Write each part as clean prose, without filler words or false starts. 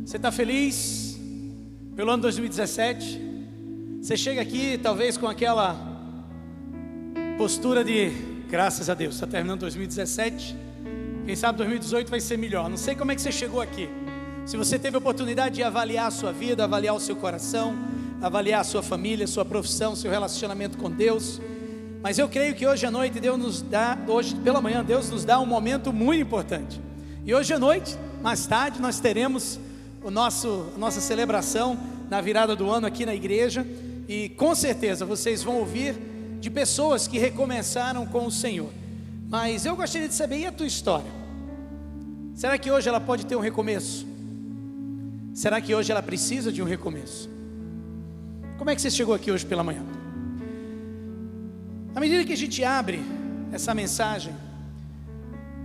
Você está feliz pelo ano 2017? Você chega aqui talvez com aquela postura de graças a Deus, está terminando 2017, quem sabe 2018 vai ser melhor. Não sei como é que você chegou aqui. Se você teve a oportunidade de avaliar a sua vida, avaliar o seu coração, avaliar a sua família, sua profissão, seu relacionamento com Deus. Mas eu creio que hoje à noite hoje pela manhã Deus nos dá um momento muito importante. E hoje à noite, mais tarde, nós teremos a nossa celebração na virada do ano aqui na igreja. E com certeza vocês vão ouvir de pessoas que recomeçaram com o Senhor. Mas eu gostaria de saber, e a tua história? Será que hoje ela pode ter um recomeço? Será que hoje ela precisa de um recomeço? Como é que você chegou aqui hoje pela manhã? À medida que a gente abre essa mensagem,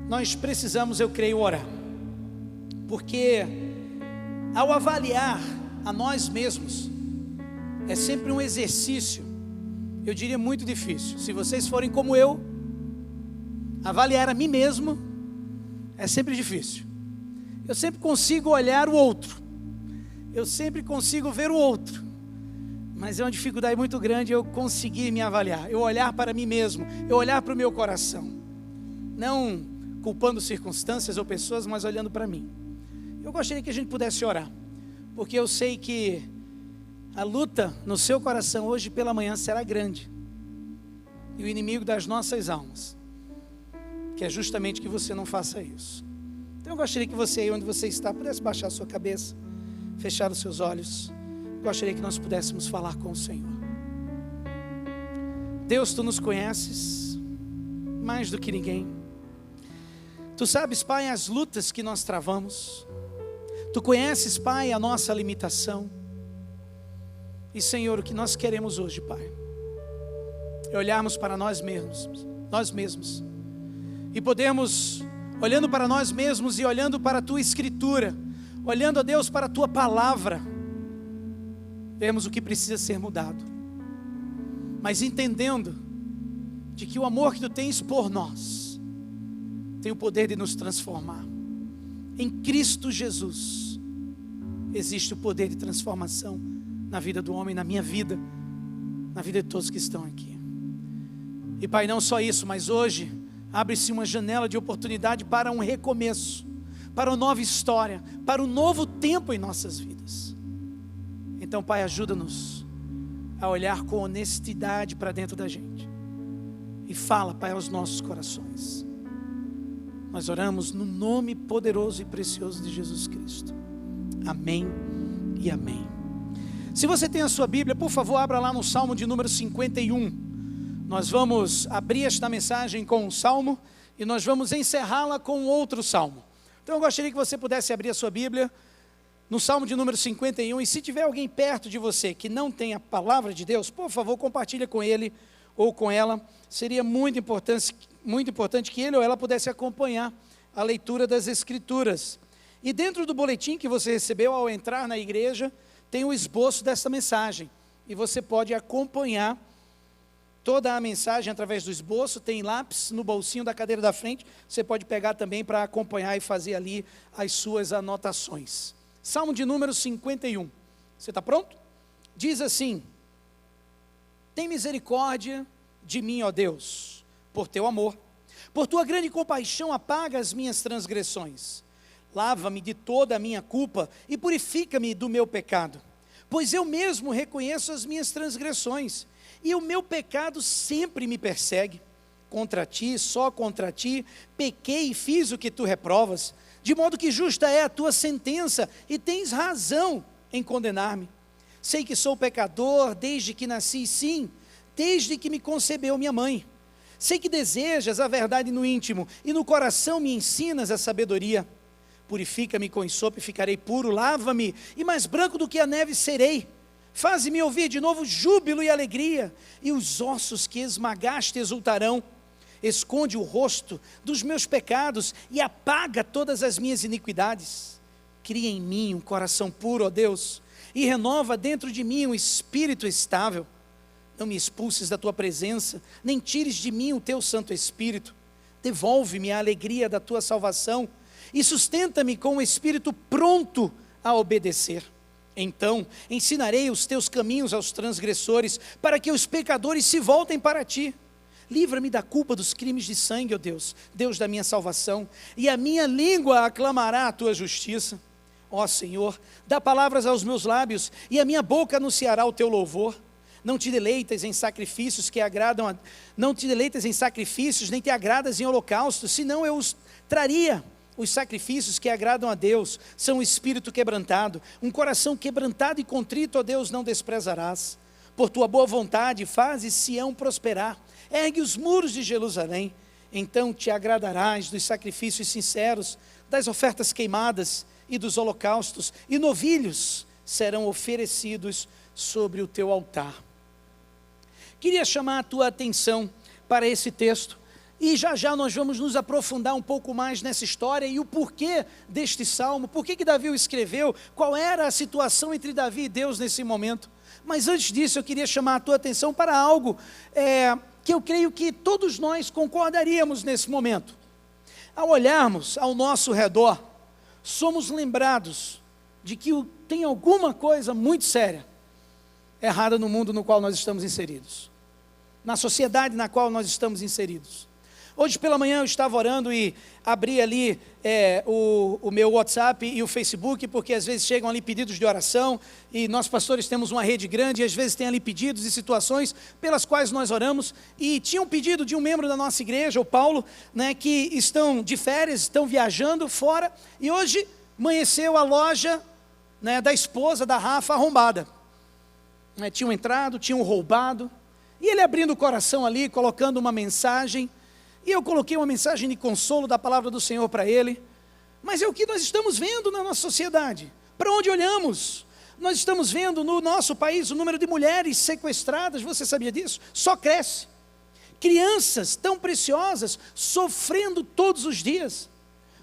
nós precisamos, eu creio, orar. Porque ao avaliar a nós mesmos, é sempre um exercício, eu diria muito difícil. Se vocês forem como eu, avaliar a mim mesmo é sempre difícil. Eu sempre consigo olhar o outro, eu sempre consigo ver o outro, mas é uma dificuldade muito grande eu conseguir me avaliar, eu olhar para mim mesmo, eu olhar para o meu coração, não culpando circunstâncias ou pessoas, mas olhando para mim. Eu gostaria que a gente pudesse orar, porque eu sei que a luta no seu coração hoje pela manhã será grande, e o inimigo das nossas almas quer justamente que você não faça isso. Então eu gostaria que você aí onde você está pudesse baixar a sua cabeça, fechar os seus olhos. Gostaria que nós pudéssemos falar com o Senhor. Deus, Tu nos conheces mais do que ninguém. Tu sabes, Pai, as lutas que nós travamos. Tu conheces, Pai, a nossa limitação. E Senhor, o que nós queremos hoje, Pai, é olharmos para nós mesmos, e podermos, olhando para nós mesmos e olhando para a Tua Escritura, olhando a Deus para a Tua Palavra, vemos o que precisa ser mudado, mas entendendo de que o amor que Tu tens por nós tem o poder de nos transformar. Em Cristo Jesus existe o poder de transformação na vida do homem, na minha vida, na vida de todos que estão aqui. E Pai, não só isso, mas hoje abre-se uma janela de oportunidade para um recomeço, para uma nova história, para um novo tempo em nossas vidas. Então, Pai, ajuda-nos a olhar com honestidade para dentro da gente, e fala, Pai, aos nossos corações. Nós oramos no nome poderoso e precioso de Jesus Cristo. Amém e amém. Se você tem a sua Bíblia, por favor, abra lá no Salmo de número 51. Nós vamos abrir esta mensagem com um salmo e nós vamos encerrá-la com outro salmo. Então eu gostaria que você pudesse abrir a sua Bíblia no Salmo de número 51, e se tiver alguém perto de você que não tem a palavra de Deus, por favor, compartilha com ele ou com ela. Seria muito importante que ele ou ela pudesse acompanhar a leitura das Escrituras. E dentro do boletim que você recebeu ao entrar na igreja, tem o esboço desta mensagem, e você pode acompanhar toda a mensagem através do esboço. Tem lápis no bolsinho da cadeira da frente, você pode pegar também para acompanhar e fazer ali as suas anotações. Salmo de número 51, você está pronto? Diz assim: tem misericórdia de mim, ó Deus, por teu amor, por tua grande compaixão apaga as minhas transgressões, lava-me de toda a minha culpa e purifica-me do meu pecado, pois eu mesmo reconheço as minhas transgressões, e o meu pecado sempre me persegue. Contra ti, só contra ti, pequei e fiz o que tu reprovas, de modo que justa é a tua sentença, e tens razão em condenar-me. Sei que sou pecador desde que nasci, sim, desde que me concebeu minha mãe. Sei que desejas a verdade no íntimo, e no coração me ensinas a sabedoria. Purifica-me com ensopo e ficarei puro, lava-me, e mais branco do que a neve serei. Faze-me ouvir de novo júbilo e alegria, e os ossos que esmagaste exultarão. Esconde o rosto dos meus pecados e apaga todas as minhas iniquidades. Cria em mim um coração puro, ó Deus, e renova dentro de mim um espírito estável. Não me expulses da tua presença, nem tires de mim o teu Santo Espírito. Devolve-me a alegria da tua salvação e sustenta-me com um espírito pronto a obedecer. Então ensinarei os teus caminhos aos transgressores, para que os pecadores se voltem para ti. Livra-me da culpa dos crimes de sangue, ó Deus, Deus da minha salvação, e a minha língua aclamará a tua justiça. Ó Senhor, dá palavras aos meus lábios, e a minha boca anunciará o teu louvor. Não te deleitas em sacrifícios que agradam não te deleitas em sacrifícios, nem te agradas em holocaustos, senão eu os traria. Os sacrifícios que agradam a Deus são um espírito quebrantado, um coração quebrantado e contrito, ó Deus, não desprezarás. Por tua boa vontade fazes Sião prosperar, ergue os muros de Jerusalém. Então te agradarás dos sacrifícios sinceros, das ofertas queimadas e dos holocaustos, e novilhos serão oferecidos sobre o teu altar. Queria chamar a tua atenção para esse texto, e já nós vamos nos aprofundar um pouco mais nessa história e o porquê deste salmo, por que Davi o escreveu, qual era a situação entre Davi e Deus nesse momento. Mas antes disso eu queria chamar a tua atenção para algo que eu creio que todos nós concordaríamos nesse momento. Ao olharmos ao nosso redor, somos lembrados de que tem alguma coisa muito séria errada no mundo no qual nós estamos inseridos, na sociedade na qual nós estamos inseridos. Hoje pela manhã eu estava orando e abri ali o meu WhatsApp e o Facebook, porque às vezes chegam ali pedidos de oração, e nós pastores temos uma rede grande, e às vezes tem ali pedidos e situações pelas quais nós oramos, e tinha um pedido de um membro da nossa igreja, o Paulo, que estão de férias, estão viajando fora, e hoje amanheceu a loja da esposa da Rafa arrombada. Tinham entrado, tinham roubado, e ele abrindo o coração ali, colocando uma mensagem, e eu coloquei uma mensagem de consolo da palavra do Senhor para ele. Mas é o que nós estamos vendo na nossa sociedade. Para onde olhamos, nós estamos vendo no nosso país o número de mulheres sequestradas, você sabia disso? Só cresce. Crianças tão preciosas sofrendo todos os dias.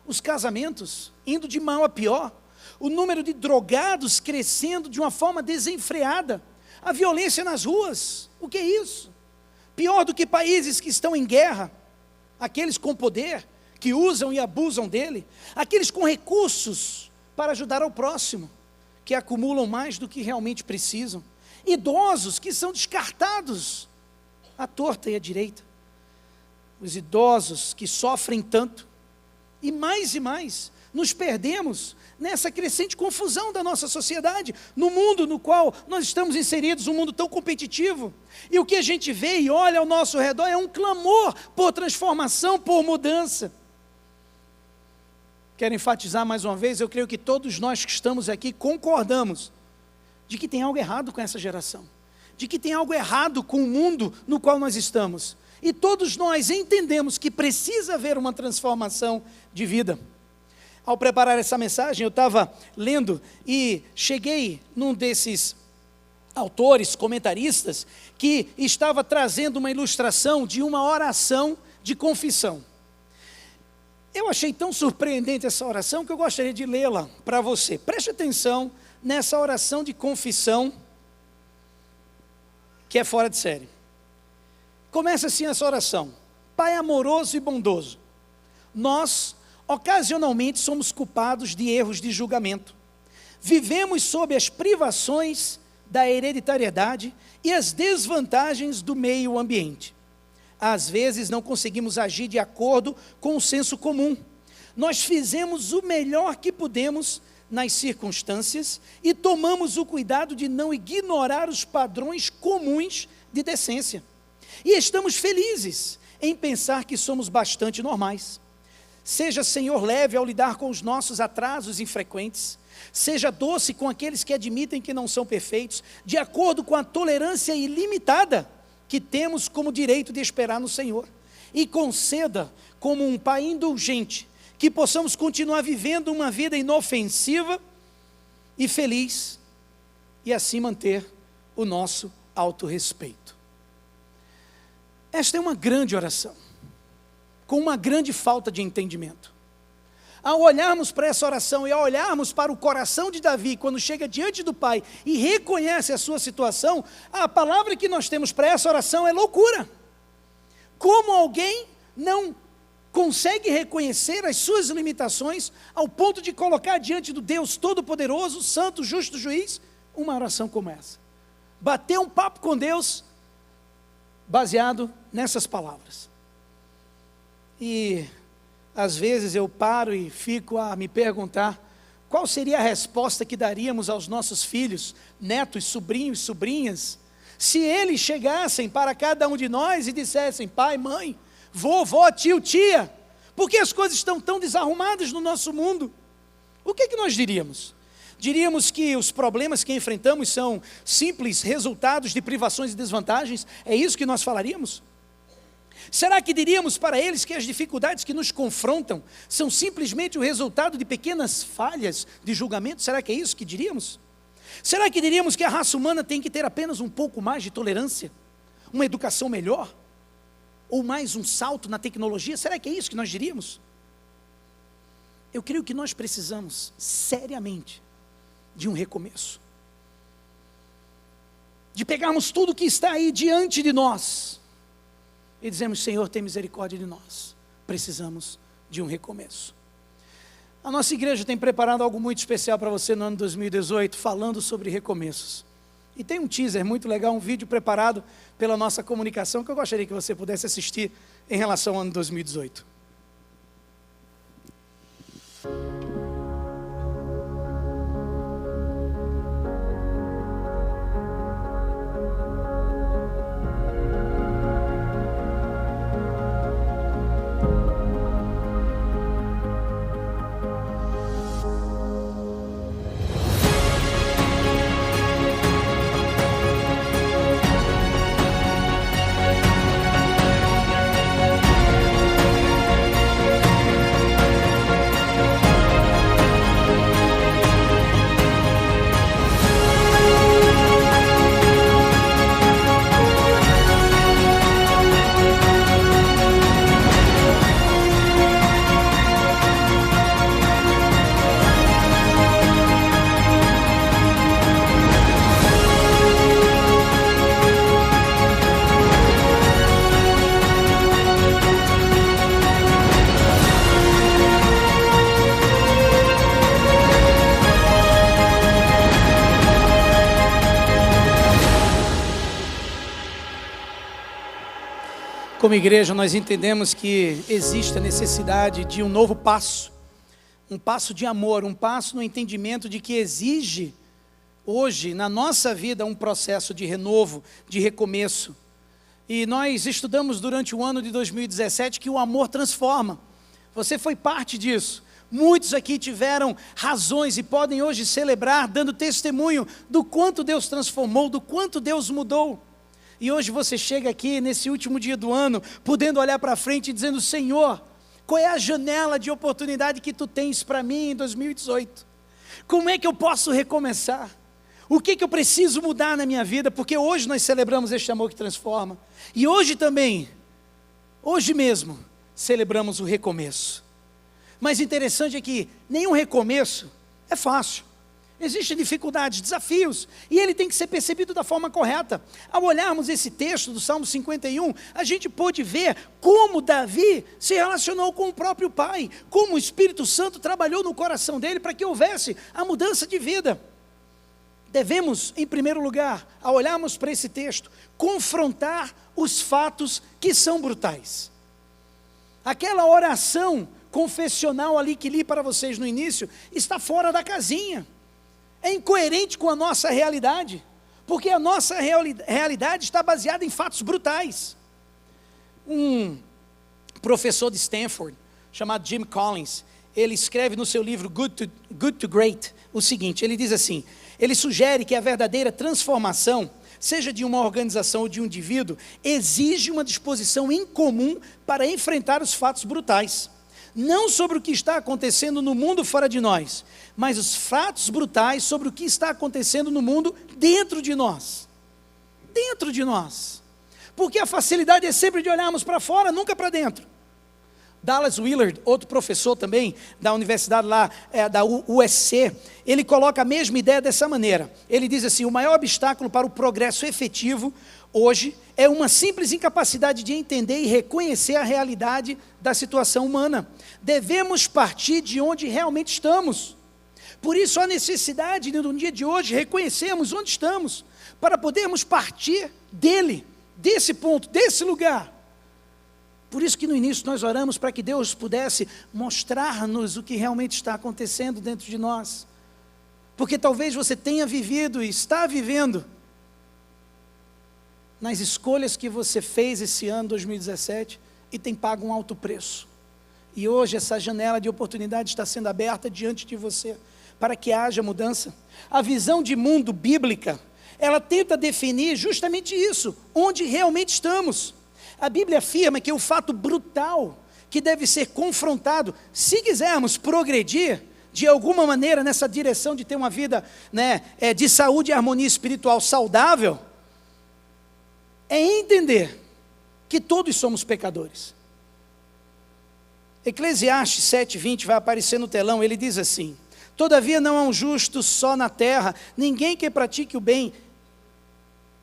Os casamentos indo de mal a pior. O número de drogados crescendo de uma forma desenfreada. A violência nas ruas, o que é isso? Pior do que países que estão em guerra. Aqueles com poder, que usam e abusam dele, aqueles com recursos para ajudar ao próximo, que acumulam mais do que realmente precisam, idosos que são descartados à torta e à direita, os idosos que sofrem tanto, e mais, nos perdemos nessa crescente confusão da nossa sociedade, no mundo no qual nós estamos inseridos, um mundo tão competitivo, e o que a gente vê e olha ao nosso redor é um clamor por transformação, por mudança. Quero enfatizar mais uma vez, eu creio que todos nós que estamos aqui concordamos de que tem algo errado com essa geração, de que tem algo errado com o mundo no qual nós estamos, e todos nós entendemos que precisa haver uma transformação de vida. Ao preparar essa mensagem, eu estava lendo e cheguei num desses autores, comentaristas, que estava trazendo uma ilustração de uma oração de confissão. Eu achei tão surpreendente essa oração que eu gostaria de lê-la para você. Preste atenção nessa oração de confissão, que é fora de série. Começa assim essa oração: Pai amoroso e bondoso, nós ocasionalmente somos culpados de erros de julgamento. Vivemos sob as privações da hereditariedade e as desvantagens do meio ambiente. Às vezes não conseguimos agir de acordo com o senso comum. Nós fizemos o melhor que pudemos nas circunstâncias e tomamos o cuidado de não ignorar os padrões comuns de decência. E estamos felizes em pensar que somos bastante normais. Seja, Senhor, leve ao lidar com os nossos atrasos infrequentes. Seja doce com aqueles que admitem que não são perfeitos, de acordo com a tolerância ilimitada que temos como direito de esperar no Senhor. E conceda, como um Pai indulgente, que possamos continuar vivendo uma vida inofensiva e feliz, e assim manter o nosso autorrespeito. Esta é uma grande oração, com uma grande falta de entendimento. Ao olharmos para essa oração e ao olharmos para o coração de Davi, quando chega diante do Pai e reconhece a sua situação, a palavra que nós temos para essa oração é loucura. Como alguém não consegue reconhecer as suas limitações ao ponto de colocar diante do Deus Todo-Poderoso, Santo, Justo Juiz, uma oração como essa. Bater um papo com Deus baseado nessas palavras. E às vezes eu paro e fico a me perguntar qual seria a resposta que daríamos aos nossos filhos, netos, sobrinhos, sobrinhas, se eles chegassem para cada um de nós e dissessem: pai, mãe, vovó, tio, tia, por que as coisas estão tão desarrumadas no nosso mundo? O que nós diríamos? Diríamos que os problemas que enfrentamos são simples resultados de privações e desvantagens? É isso que nós falaríamos? Será que diríamos para eles que as dificuldades que nos confrontam são simplesmente o resultado de pequenas falhas de julgamento? Será que é isso que diríamos? Será que diríamos que a raça humana tem que ter apenas um pouco mais de tolerância? Uma educação melhor? Ou mais um salto na tecnologia? Será que é isso que nós diríamos? Eu creio que nós precisamos, seriamente, de um recomeço. De pegarmos tudo que está aí diante de nós e dizemos: Senhor, tem misericórdia de nós. Precisamos de um recomeço. A nossa igreja tem preparado algo muito especial para você no ano 2018, falando sobre recomeços. E tem um teaser muito legal, um vídeo preparado pela nossa comunicação, que eu gostaria que você pudesse assistir em relação ao ano 2018. Como igreja, nós entendemos que existe a necessidade de um novo passo, um passo de amor, um passo no entendimento de que exige hoje, na nossa vida, um processo de renovo, de recomeço. E nós estudamos durante o ano de 2017 que o amor transforma. Você foi parte disso. Muitos aqui tiveram razões e podem hoje celebrar, dando testemunho do quanto Deus transformou, do quanto Deus mudou. E hoje você chega aqui nesse último dia do ano, podendo olhar para frente e dizendo: Senhor, qual é a janela de oportunidade que Tu tens para mim em 2018? Como é que eu posso recomeçar? O que eu preciso mudar na minha vida? Porque hoje nós celebramos este amor que transforma. E hoje também, hoje mesmo, celebramos o recomeço. Mas interessante é que nenhum recomeço é fácil. Existem dificuldades, desafios, e ele tem que ser percebido da forma correta. Ao olharmos esse texto do Salmo 51, a gente pôde ver como Davi se relacionou com o próprio pai, como o Espírito Santo trabalhou no coração dele para que houvesse a mudança de vida. Devemos, em primeiro lugar, ao olharmos para esse texto, confrontar os fatos que são brutais. Aquela oração confessional ali que li para vocês no início, está fora da casinha. É incoerente com a nossa realidade, porque a nossa realidade está baseada em fatos brutais. Um professor de Stanford, chamado Jim Collins, ele escreve no seu livro Good to Great o seguinte, ele diz assim: ele sugere que a verdadeira transformação, seja de uma organização ou de um indivíduo, exige uma disposição incomum para enfrentar os fatos brutais. Não sobre o que está acontecendo no mundo fora de nós, mas os fatos brutais sobre o que está acontecendo no mundo dentro de nós. Dentro de nós. Porque a facilidade é sempre de olharmos para fora, nunca para dentro. Dallas Willard, outro professor também da universidade lá, da USC, ele coloca a mesma ideia dessa maneira. Ele diz assim: o maior obstáculo para o progresso efetivo hoje é uma simples incapacidade de entender e reconhecer a realidade da situação humana. Devemos partir de onde realmente estamos. Por isso a necessidade de, no dia de hoje, reconhecermos onde estamos, para podermos partir dele, desse ponto, desse lugar. Por isso que no início nós oramos para que Deus pudesse mostrar-nos o que realmente está acontecendo dentro de nós. Porque talvez você tenha vivido e está vivendo nas escolhas que você fez esse ano, 2017, e tem pago um alto preço. E hoje essa janela de oportunidade está sendo aberta diante de você, para que haja mudança. A visão de mundo bíblica, ela tenta definir justamente isso, onde realmente estamos. A Bíblia afirma que o fato brutal que deve ser confrontado, se quisermos progredir de alguma maneira nessa direção de ter uma vida, de saúde e harmonia espiritual saudável, é entender que todos somos pecadores. Eclesiastes 7:20 vai aparecer no telão, ele diz assim: todavia não há um justo só na terra, ninguém que pratique o bem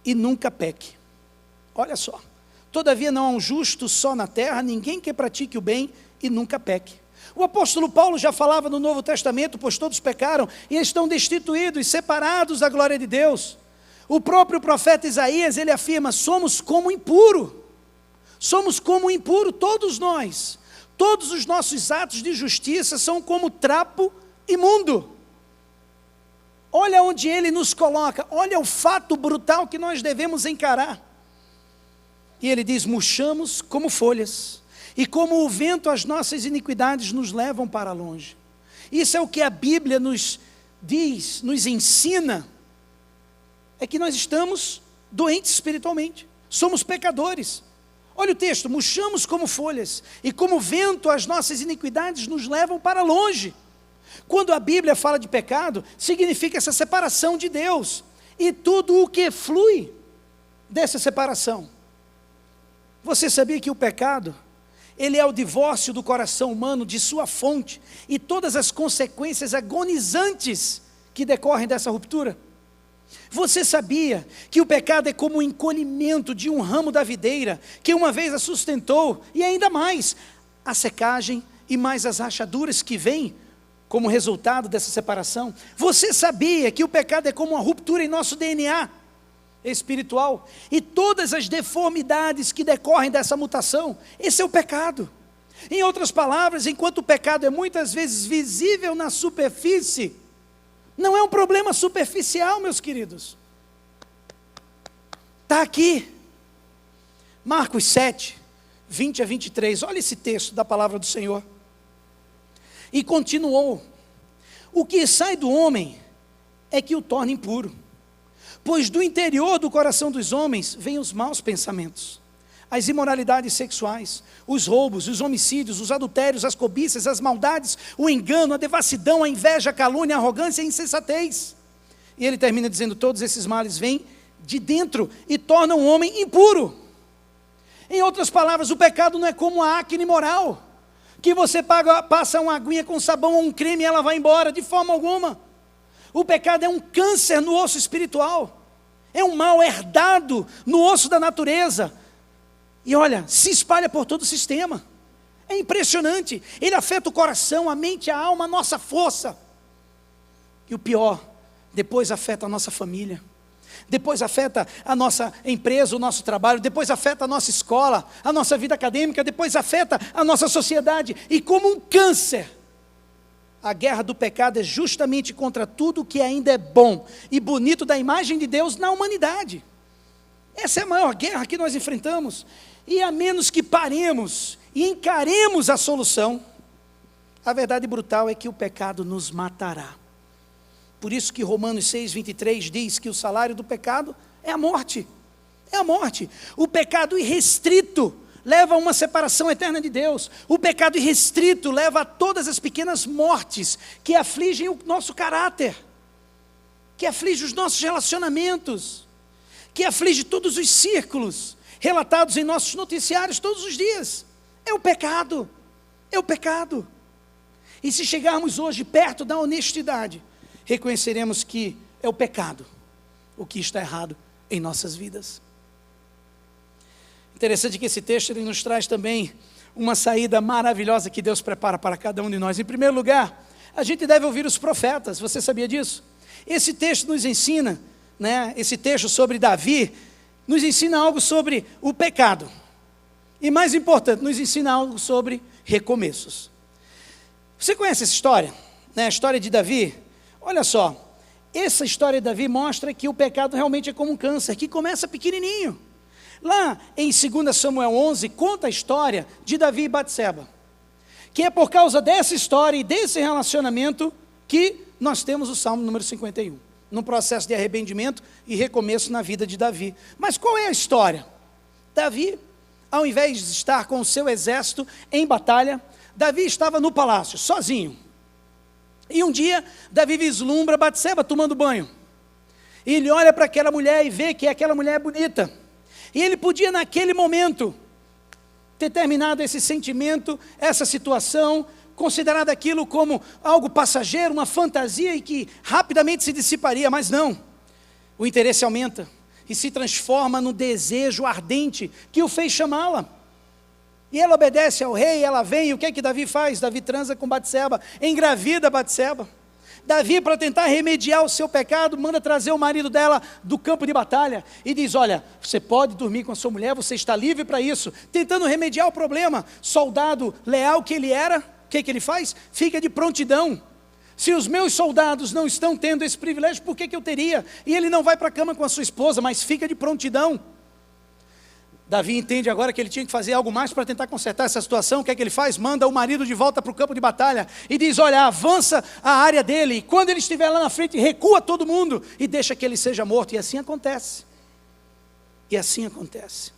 e nunca peque. Olha só. Todavia não há um justo só na terra, ninguém que pratique o bem e nunca peque. O apóstolo Paulo já falava no Novo Testamento: pois todos pecaram e estão destituídos, separados da glória de Deus. O próprio profeta Isaías, ele afirma: somos como impuro. Somos como impuro, todos nós. Todos os nossos atos de justiça são como trapo imundo. Olha onde ele nos coloca, olha o fato brutal que nós devemos encarar. E ele diz: murchamos como folhas, e como o vento as nossas iniquidades nos levam para longe. Isso é o que a Bíblia nos diz, nos ensina, é que nós estamos doentes espiritualmente, somos pecadores. Olha o texto: murchamos como folhas, e como o vento as nossas iniquidades nos levam para longe. Quando a Bíblia fala de pecado, significa essa separação de Deus, e tudo o que flui dessa separação. Você sabia que o pecado, ele é o divórcio do coração humano de sua fonte e todas as consequências agonizantes que decorrem dessa ruptura? Você sabia que o pecado é como o encolhimento de um ramo da videira que uma vez a sustentou, e ainda mais a secagem e mais as rachaduras que vêm como resultado dessa separação? Você sabia que o pecado é como uma ruptura em nosso DNA espiritual, e todas as deformidades que decorrem dessa mutação? Esse é o pecado. Em outras palavras, enquanto o pecado é muitas vezes visível na superfície, não é um problema superficial, meus queridos. Está aqui, Marcos 7, 20-23, olha esse texto da palavra do Senhor. E continuou: o que sai do homem é que o torna impuro, pois do interior do coração dos homens vêm os maus pensamentos, as imoralidades sexuais, os roubos, os homicídios, os adultérios, as cobiças, as maldades, o engano, a devassidão, a inveja, a calúnia, a arrogância e a insensatez. E ele termina dizendo: todos esses males vêm de dentro e tornam o homem impuro. Em outras palavras, o pecado não é como a acne moral, que você passa uma aguinha com sabão ou um creme e ela vai embora, de forma alguma. O pecado é um câncer no osso espiritual, é um mal herdado no osso da natureza, e olha, se espalha por todo o sistema. É impressionante, ele afeta o coração, a mente, a alma, a nossa força. E o pior, depois afeta a nossa família, depois afeta a nossa empresa, o nosso trabalho, depois afeta a nossa escola, a nossa vida acadêmica, depois afeta a nossa sociedade, e como um câncer, a guerra do pecado é justamente contra tudo que ainda é bom e bonito da imagem de Deus na humanidade. Essa é a maior guerra que nós enfrentamos, e a menos que paremos e encaremos a solução, a verdade brutal é que o pecado nos matará. Por isso que Romanos 6:23 diz que o salário do pecado é a morte. É a morte. O pecado irrestrito leva a uma separação eterna de Deus. O pecado irrestrito leva a todas as pequenas mortes que afligem o nosso caráter, que aflige os nossos relacionamentos, que aflige todos os círculos relatados em nossos noticiários todos os dias. É o pecado. é o pecado. E se chegarmos hoje perto da honestidade, reconheceremos que é o pecado o que está errado em nossas vidas. Interessante que esse texto ele nos traz também uma saída maravilhosa que Deus prepara para cada um de nós. Em primeiro lugar, a gente deve ouvir os profetas. Você sabia disso? Esse texto nos ensina, esse texto sobre Davi, nos ensina algo sobre o pecado. E mais importante, nos ensina algo sobre recomeços. Você conhece essa história? A história de Davi? Olha só, essa história de Davi mostra que o pecado realmente é como um câncer, que começa pequenininho. Lá em 2 Samuel 11, conta a história de Davi e Batseba. Que é por causa dessa história e desse relacionamento que nós temos o Salmo número 51. Num processo de arrependimento e recomeço na vida de Davi. Mas qual é a história? Davi, ao invés de estar com o seu exército em batalha, Davi estava no palácio, sozinho. E um dia, Davi vislumbra Batseba tomando banho. E ele olha para aquela mulher e vê que aquela mulher é bonita. E ele podia, naquele momento, ter terminado esse sentimento, essa situação, considerado aquilo como algo passageiro, uma fantasia e que rapidamente se dissiparia, mas não. O interesse aumenta e se transforma no desejo ardente que o fez chamá-la. E ela obedece ao rei, ela vem, e o que é que Davi faz? Davi transa com Batseba, engravida Batseba. Davi, para tentar remediar o seu pecado, manda trazer o marido dela do campo de batalha e diz, olha, você pode dormir com a sua mulher, você está livre para isso, tentando remediar o problema. Soldado leal que ele era, o que ele faz? Fica de prontidão. Se os meus soldados não estão tendo esse privilégio, por que eu teria? E ele não vai para a cama com a sua esposa, mas fica de prontidão. Davi entende agora que ele tinha que fazer algo mais para tentar consertar essa situação. O que é que ele faz? Manda o marido de volta para o campo de batalha e diz, olha, avança a área dele, e quando ele estiver lá na frente, recua todo mundo e deixa que ele seja morto. E assim acontece. E assim acontece.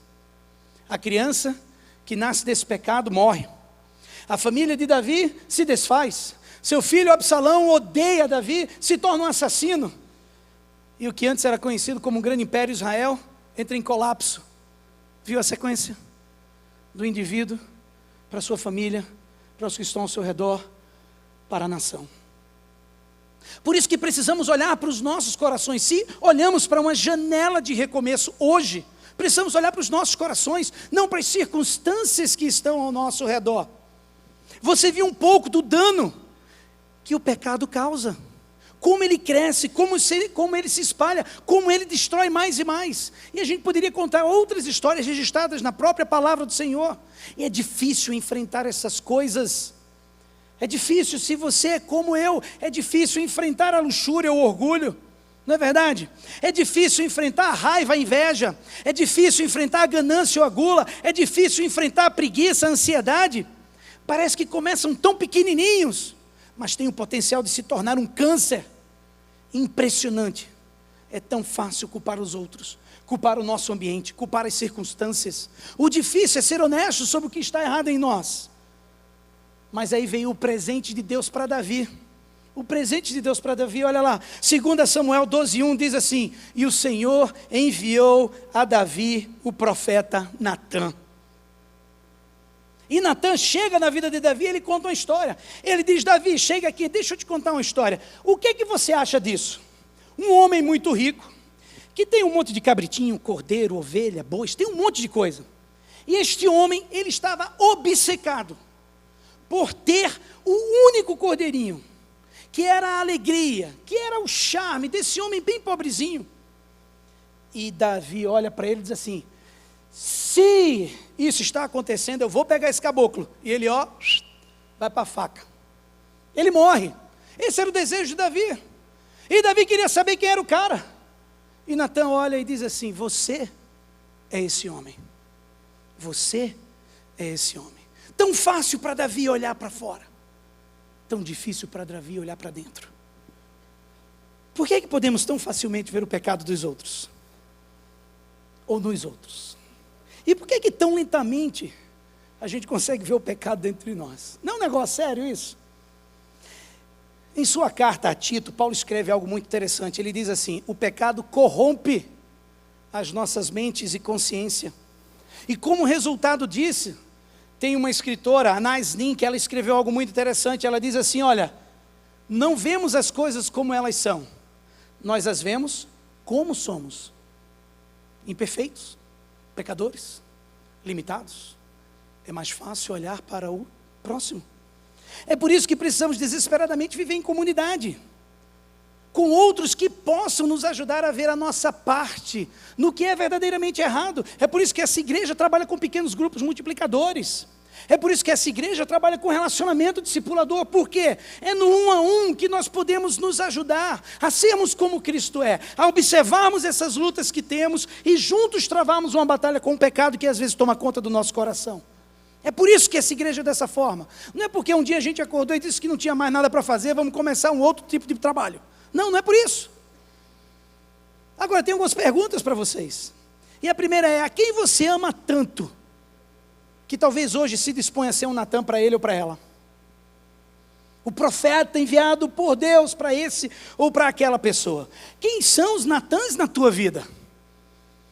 A criança que nasce desse pecado morre. A família de Davi se desfaz. Seu filho Absalão odeia Davi, se torna um assassino. E o que antes era conhecido como um grande império Israel, entra em colapso. Viu a sequência? Do indivíduo, para a sua família, para os que estão ao seu redor, para a nação. Por isso que precisamos olhar para os nossos corações. Se olhamos para uma janela de recomeço hoje, precisamos olhar para os nossos corações, não para as circunstâncias que estão ao nosso redor. Você viu um pouco do dano que o pecado causa. Como ele cresce, como ele se espalha, como ele destrói mais e mais. E a gente poderia contar outras histórias registradas na própria palavra do Senhor. E é difícil enfrentar essas coisas. É difícil, se você é como eu, é difícil enfrentar a luxúria, o orgulho. Não é verdade? É difícil enfrentar a raiva, a inveja. É difícil enfrentar a ganância ou a gula. É difícil enfrentar a preguiça, a ansiedade. Parece que começam tão pequenininhos, mas tem o potencial de se tornar um câncer. Impressionante. É tão fácil culpar os outros, culpar o nosso ambiente, culpar as circunstâncias. O difícil é ser honesto sobre o que está errado em nós. Mas aí veio o presente de Deus para Davi. O presente de Deus para Davi, olha lá, 2 Samuel 12:1 diz assim, e o Senhor enviou a Davi o profeta Natã. E Natã chega na vida de Davi, ele conta uma história. Ele diz, Davi, chega aqui, deixa eu te contar uma história. O que você acha disso? Um homem muito rico, que tem um monte de cabritinho, cordeiro, ovelha, bois, tem um monte de coisa. E este homem, ele estava obcecado por ter o único cordeirinho, que era a alegria, que era o charme desse homem bem pobrezinho. E Davi olha para ele e diz assim, se isso está acontecendo, eu vou pegar esse caboclo. E ele, vai para a faca. Ele morre. Esse era o desejo de Davi. E Davi queria saber quem era o cara. E Natã olha e diz assim, você é esse homem. Você é esse homem. Tão fácil para Davi olhar para fora. Tão difícil para Davi olhar para dentro. Por que podemos tão facilmente ver o pecado dos outros? Ou nos outros? E por que tão lentamente a gente consegue ver o pecado dentro de nós? Não é um negócio sério isso? Em sua carta a Tito, Paulo escreve algo muito interessante. Ele diz assim, o pecado corrompe as nossas mentes e consciência. E como resultado disso, Tem uma escritora, Anais Nin, que ela escreveu algo muito interessante. Ela diz assim: olha, não vemos as coisas como elas são, nós as vemos como somos, imperfeitos, pecadores, limitados. É mais fácil olhar para o próximo. É por isso que precisamos desesperadamente viver em comunidade, com outros que possam nos ajudar a ver a nossa parte no que é verdadeiramente errado. É por isso que essa igreja trabalha com pequenos grupos multiplicadores. É por isso que essa igreja trabalha com relacionamento discipulador. Por quê? É no 1 a 1 que nós podemos nos ajudar a sermos como Cristo é, a observarmos essas lutas que temos e juntos travarmos uma batalha com o pecado que às vezes toma conta do nosso coração. É por isso que essa igreja é dessa forma. Não é porque um dia a gente acordou e disse que não tinha mais nada para fazer, vamos começar um outro tipo de trabalho. Não, não é por isso. Agora, tem algumas perguntas para vocês. E a primeira é: a quem você ama tanto, que talvez hoje se disponha a ser um Natan para ele ou para ela? O profeta enviado por Deus para esse ou para aquela pessoa. Quem são os Natãs na tua vida?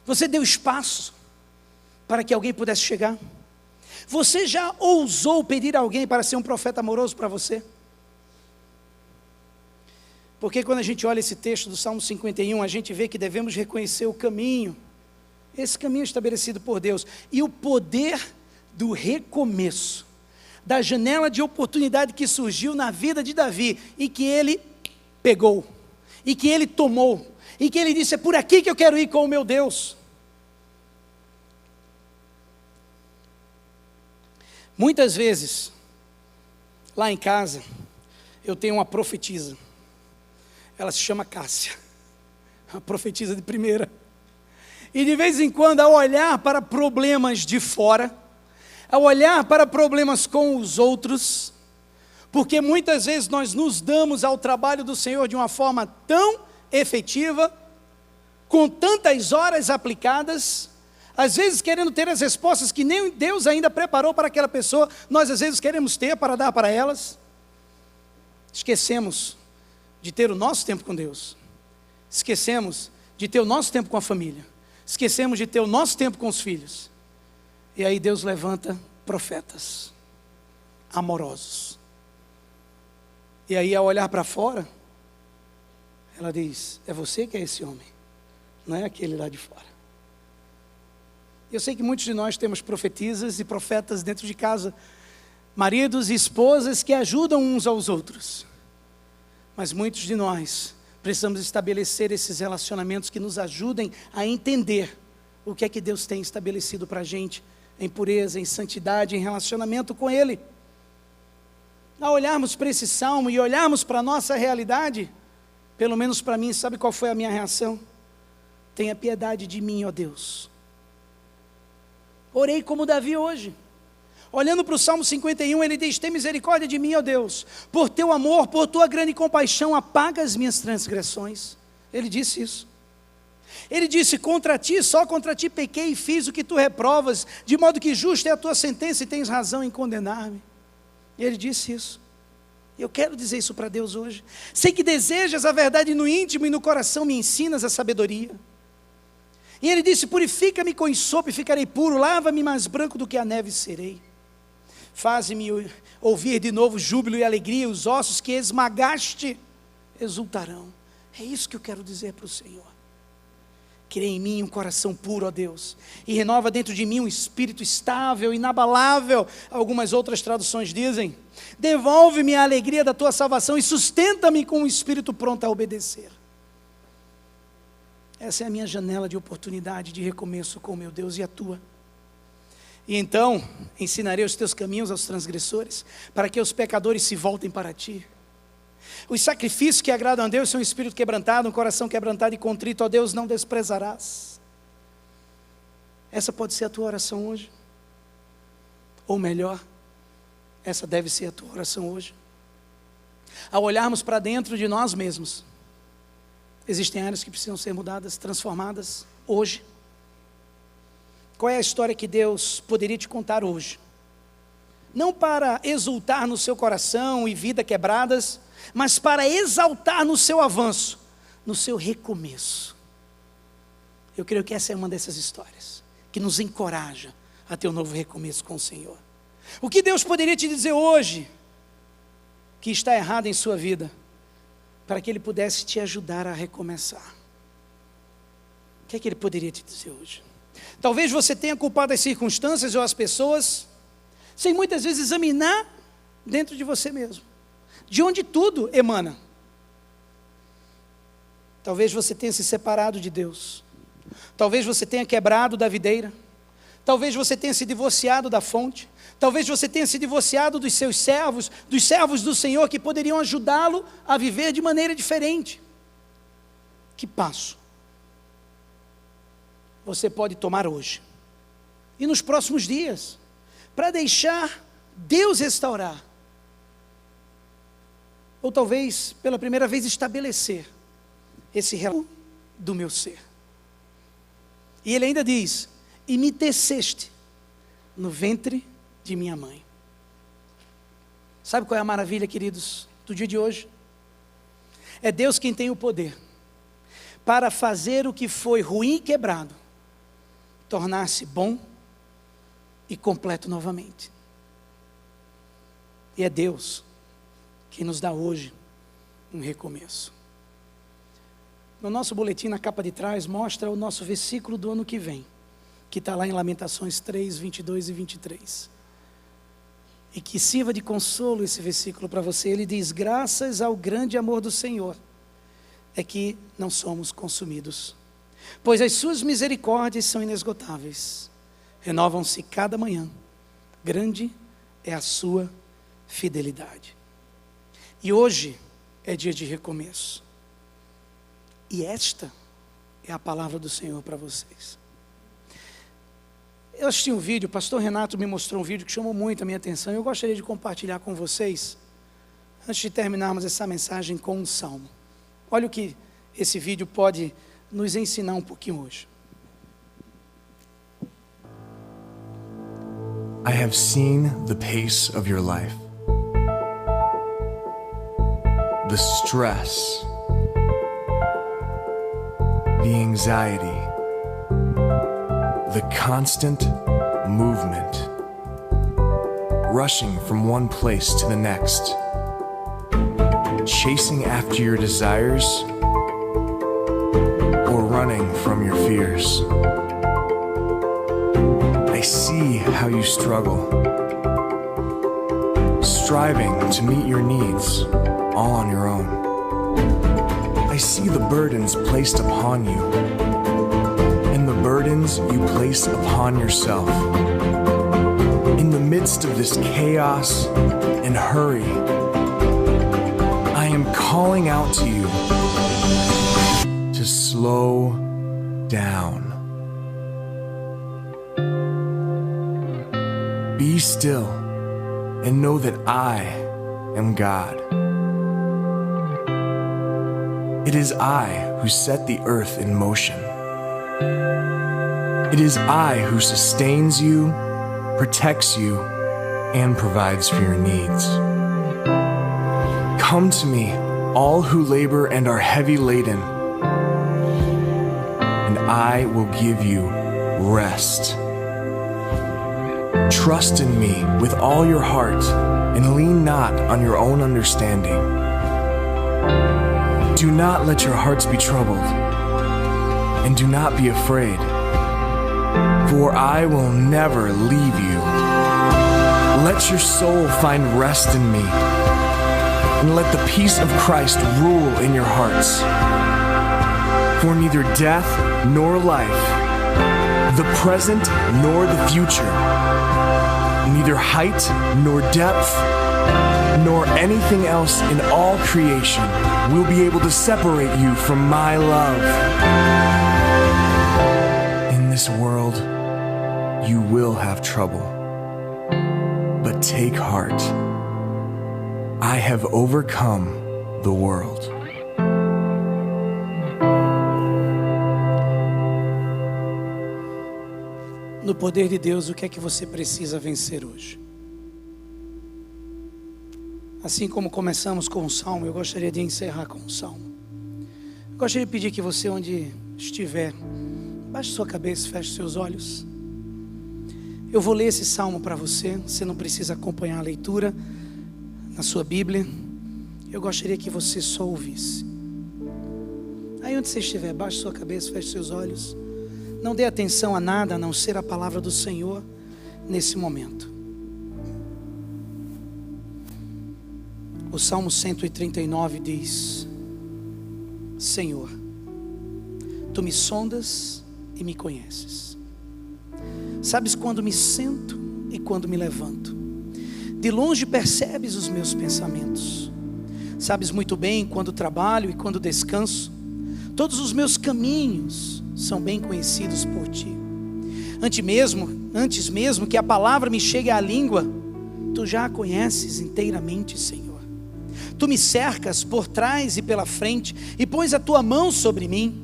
Você deu espaço para que alguém pudesse chegar? Você já ousou pedir a alguém para ser um profeta amoroso para você? Porque quando a gente olha esse texto do Salmo 51, a gente vê que devemos reconhecer o caminho, esse caminho estabelecido por Deus, e o poder do recomeço, da janela de oportunidade que surgiu na vida de Davi, e que ele pegou, e que ele tomou, e que ele disse: é por aqui que eu quero ir com o meu Deus. Muitas vezes, lá em casa, eu tenho uma profetisa. Ela se chama Cássia, a profetisa de primeira. E de vez em quando, ao olhar para problemas de fora, ao olhar para problemas com os outros, porque muitas vezes nós nos damos ao trabalho do Senhor de uma forma tão efetiva, com tantas horas aplicadas, às vezes querendo ter as respostas que nem Deus ainda preparou para aquela pessoa, nós às vezes queremos ter para dar para elas. Esquecemos de ter o nosso tempo com Deus, esquecemos de ter o nosso tempo com a família, esquecemos de ter o nosso tempo com os filhos, e aí Deus levanta profetas amorosos, e aí ao olhar para fora, ela diz: é você que é esse homem, não é aquele lá de fora. Eu sei que muitos de nós temos profetisas e profetas dentro de casa, maridos e esposas que ajudam uns aos outros. Mas muitos de nós precisamos estabelecer esses relacionamentos que nos ajudem a entender o que é que Deus tem estabelecido para a gente, em pureza, em santidade, em relacionamento com Ele. Ao olharmos para esse salmo e olharmos para a nossa realidade, pelo menos para mim, sabe qual foi a minha reação? Tenha piedade de mim, ó Deus. Orei como Davi hoje. Olhando para o Salmo 51, ele diz: tem misericórdia de mim, ó Deus, por teu amor, por tua grande compaixão, apaga as minhas transgressões. Ele disse isso. Ele disse: contra ti, só contra ti pequei e fiz o que tu reprovas, de modo que justa é a tua sentença e tens razão em condenar-me. Ele disse isso. Eu quero dizer isso para Deus hoje. Sei que desejas a verdade no íntimo e no coração me ensinas a sabedoria. E ele disse: purifica-me com ensopo e ficarei puro, lava-me mais branco do que a neve serei. Faze-me ouvir de novo júbilo e alegria, os ossos que esmagaste exultarão. É isso que eu quero dizer para o Senhor. Cria em mim um coração puro, ó Deus, e renova dentro de mim um espírito estável, inabalável. Algumas outras traduções dizem: devolve-me a alegria da tua salvação e sustenta-me com um espírito pronto a obedecer. Essa é a minha janela de oportunidade de recomeço com o meu Deus e a tua. E então, ensinarei os teus caminhos aos transgressores, para que os pecadores se voltem para ti. Os sacrifícios que agradam a Deus são um espírito quebrantado, um coração quebrantado e contrito, ó Deus, não desprezarás. Essa pode ser a tua oração hoje. Ou melhor, essa deve ser a tua oração hoje. Ao olharmos para dentro de nós mesmos, existem áreas que precisam ser mudadas, transformadas hoje. Qual é a história que Deus poderia te contar hoje? Não para exultar no seu coração e vida quebradas, mas para exaltar no seu avanço, no seu recomeço. Eu creio que essa é uma dessas histórias que nos encoraja a ter um novo recomeço com o Senhor. O que Deus poderia te dizer hoje que está errado em sua vida, para que Ele pudesse te ajudar a recomeçar? O que é que Ele poderia te dizer hoje? Talvez você tenha culpado as circunstâncias ou as pessoas, sem muitas vezes examinar dentro de você mesmo, de onde tudo emana. Talvez você tenha se separado de Deus, talvez você tenha quebrado da videira, talvez você tenha se divorciado da fonte, talvez você tenha se divorciado dos seus servos, dos servos do Senhor que poderiam ajudá-lo a viver de maneira diferente. Que passo você pode tomar hoje e nos próximos dias para deixar Deus restaurar, ou talvez pela primeira vez estabelecer esse relato do meu ser? E ele ainda diz: e me teceste no ventre de minha mãe. Sabe qual é a maravilha, queridos, do dia de hoje? É Deus quem tem o poder para fazer o que foi ruim e quebrado tornar-se bom e completo novamente. E é Deus que nos dá hoje um recomeço. No nosso boletim, na capa de trás, mostra o nosso versículo do ano que vem, que está lá em Lamentações 3, 22 e 23. E que sirva de consolo esse versículo para você. Ele diz: graças ao grande amor do Senhor é que não somos consumidos, pois as suas misericórdias são inesgotáveis, renovam-se cada manhã, grande é a sua fidelidade. E hoje é dia de recomeço, e esta é a palavra do Senhor para vocês. Eu assisti um vídeo, o pastor Renato me mostrou um vídeo que chamou muito a minha atenção, e eu gostaria de compartilhar com vocês, antes de terminarmos essa mensagem, com um salmo. Olha o que esse vídeo pode nos ensinar um pouquinho hoje. I have seen the pace of your life, the stress, the anxiety, the constant movement, rushing from one place to the next, chasing after your desires or running from your fears. I see how you struggle, striving to meet your needs all on your own. I see the burdens placed upon you and the burdens you place upon yourself. In the midst of this chaos and hurry, I am calling out to you to slow down. Be still and know that I am God. It is I who set the earth in motion. It is I who sustains you, protects you, and provides for your needs. Come to me, all who labor and are heavy laden, and I will give you rest. Trust in me with all your heart, and lean not on your own understanding. Do not let your hearts be troubled, and do not be afraid, for I will never leave you. Let your soul find rest in me, and let the peace of Christ rule in your hearts. For neither death nor life, the present nor the future, neither height nor depth, nor anything else in all creation will be able to separate you from my love. In this world, you will have trouble, but take heart. I have overcome the world. No poder de Deus, o que é que você precisa vencer hoje? Assim como começamos com o salmo, eu gostaria de encerrar com o salmo. Eu gostaria de pedir que você, onde estiver, baixe sua cabeça, feche seus olhos. Eu vou ler esse salmo para você. Você não precisa acompanhar a leitura na sua Bíblia. Eu gostaria que você só ouvisse. Aí onde você estiver, baixe sua cabeça, feche seus olhos. Não dê atenção a nada a não ser a palavra do Senhor nesse momento. O Salmo 139 diz: Senhor, Tu me sondas e me conheces. Sabes quando me sento e quando me levanto. De longe percebes os meus pensamentos. Sabes muito bem quando trabalho e quando descanso. Todos os meus caminhos são bem conhecidos por Ti. Antes mesmo que a palavra me chegue à língua, Tu já a conheces inteiramente, Senhor. Tu me cercas por trás e pela frente e pões a Tua mão sobre mim.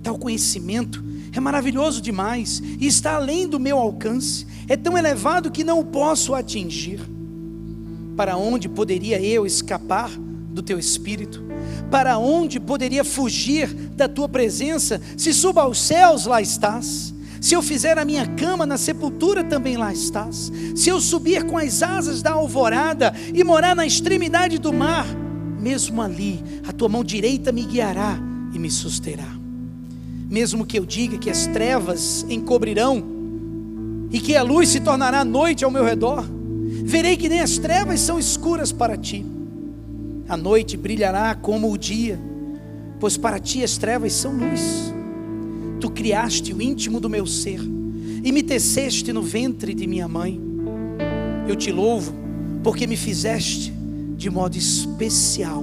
Tal conhecimento é maravilhoso demais e está além do meu alcance. É tão elevado que não o posso atingir. Para onde poderia eu escapar do Teu Espírito? Para onde poderia fugir da Tua presença? Se subo aos céus, lá estás. Se eu fizer a minha cama na sepultura, também lá estás. Se eu subir com as asas da alvorada e morar na extremidade do mar, mesmo ali a Tua mão direita me guiará e me susterá. Mesmo que eu diga que as trevas encobrirão e que a luz se tornará noite ao meu redor, verei que nem as trevas são escuras para Ti. A noite brilhará como o dia, pois para Ti as trevas são luz. Tu criaste o íntimo do meu ser e me teceste no ventre de minha mãe. Eu Te louvo porque me fizeste de modo especial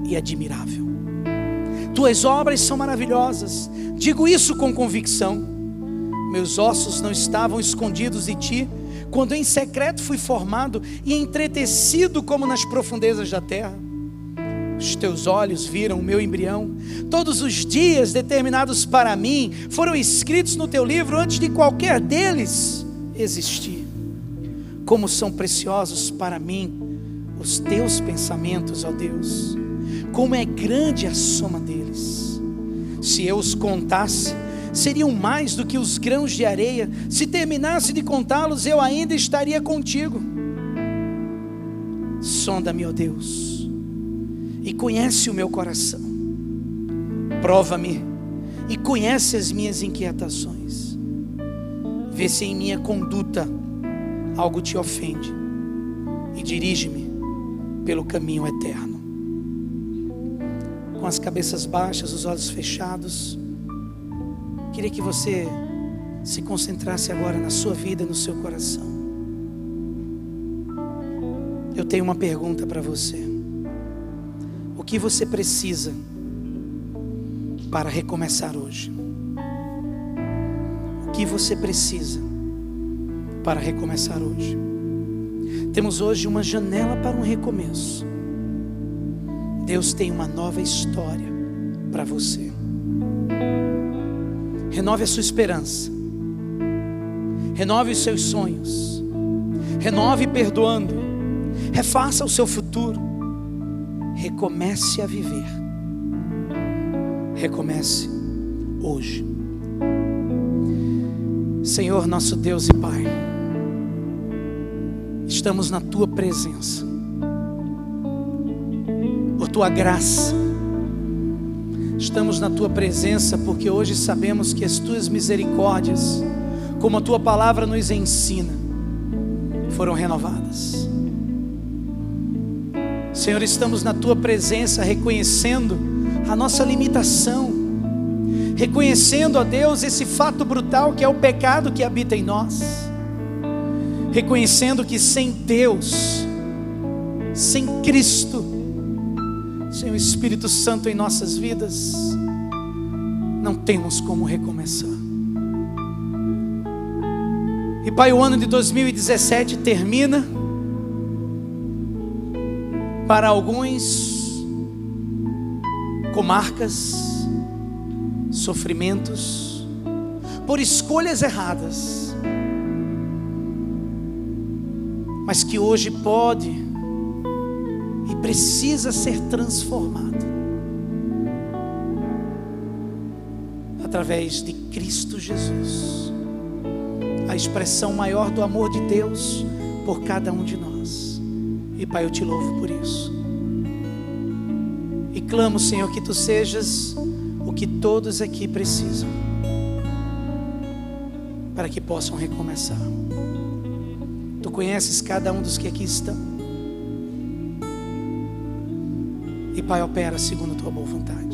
e admirável. Tuas obras são maravilhosas, digo isso com convicção. Meus ossos não estavam escondidos de Ti, quando em secreto fui formado e entretecido como nas profundezas da terra. Os Teus olhos viram o meu embrião. Todos os dias determinados para mim foram escritos no Teu livro antes de qualquer deles existir. Como são preciosos para mim os Teus pensamentos, ó Deus. Como é grande a soma deles. Se eu os contasse, seriam mais do que os grãos de areia. Se terminasse de contá-los, eu ainda estaria contigo. Sonda-me, ó Deus, e conhece o meu coração. Prova-me e conhece as minhas inquietações. Vê se em minha conduta algo Te ofende e dirige-me pelo caminho eterno. Com as cabeças baixas, os olhos fechados, queria que você se concentrasse agora na sua vida, no seu coração. Eu tenho uma pergunta para você. O que você precisa para recomeçar hoje? O que você precisa para recomeçar hoje? Temos hoje uma janela para um recomeço. Deus tem uma nova história para você. Renove a sua esperança. Renove os seus sonhos. Renove perdoando. Refaça o seu futuro. Recomece a viver. Recomece hoje. Senhor, nosso Deus e Pai, estamos na Tua presença. Por Tua graça, estamos na Tua presença porque hoje sabemos que as Tuas misericórdias, como a Tua palavra nos ensina, foram renovadas. Senhor, estamos na Tua presença reconhecendo a nossa limitação, reconhecendo, ó Deus, esse fato brutal que é o pecado que habita em nós, reconhecendo que sem Deus, sem Cristo, sem o Espírito Santo em nossas vidas, não temos como recomeçar. E Pai, o ano de 2017 termina. Para alguns, com marcas, sofrimentos, por escolhas erradas, mas que hoje pode e precisa ser transformado através de Cristo Jesus, a expressão maior do amor de Deus por cada um de nós. E Pai, eu te louvo por isso. E clamo, Senhor, que Tu sejas o que todos aqui precisam, para que possam recomeçar. Tu conheces cada um dos que aqui estão. E Pai, opera segundo Tua boa vontade.